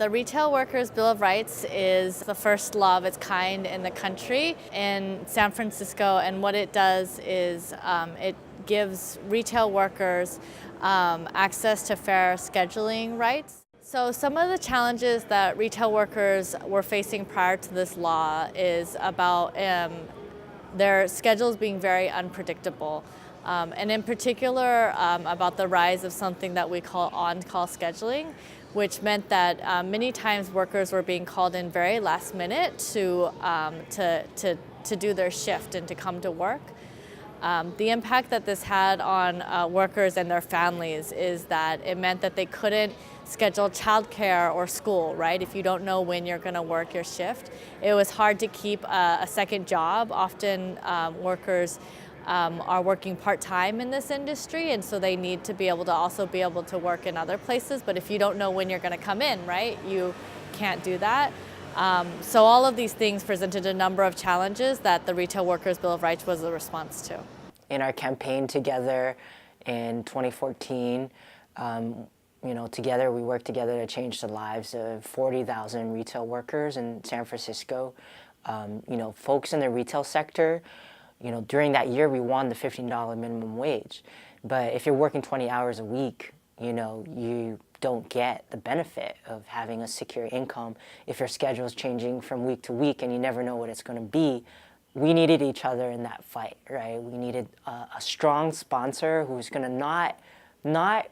The Retail Workers Bill of Rights is the first law of its kind in the country in San Francisco, and what it does is it gives retail workers access to fair scheduling rights. So some of the challenges that retail workers were facing prior to this law is about their schedules being very unpredictable. And in particular about the rise of something that we call on-call scheduling, which meant that many times workers were being called in very last minute to do their shift and to come to work. The impact that this had on workers and their families is that it meant that they couldn't schedule childcare or school, right? If you don't know when you're going to work your shift. It was hard to keep a second job. Often workers are working part-time in this industry, and so they need to be able to also be able to work in other places. But if you don't know when you're going to come in, right, you can't do that. So all of these things presented a number of challenges that the Retail Workers Bill of Rights was a response to. In our campaign together in 2014, together we worked together to change the lives of 40,000 retail workers in San Francisco. Folks in the retail sector, during that year we won the $15 minimum wage. But if you're working 20 hours a week, you don't get the benefit of having a secure income. If your schedule is changing from week to week and you never know what it's going to be, we needed each other in that fight, right? We needed a strong sponsor who's going to not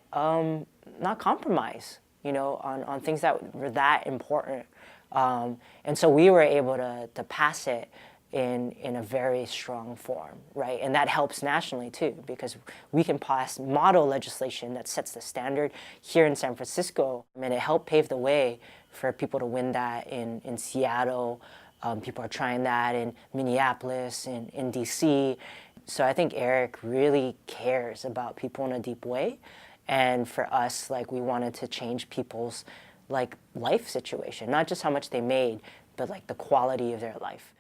compromise, on things that were that important. And so we were able to pass it in a very strong form, right? And that helps nationally too, because we can pass model legislation that sets the standard here in San Francisco, and it helped pave the way for people to win that in Seattle. People are trying that in Minneapolis, in DC. So I think Eric really cares about people in a deep way. And for us, we wanted to change people's life situation, not just how much they made, but the quality of their life.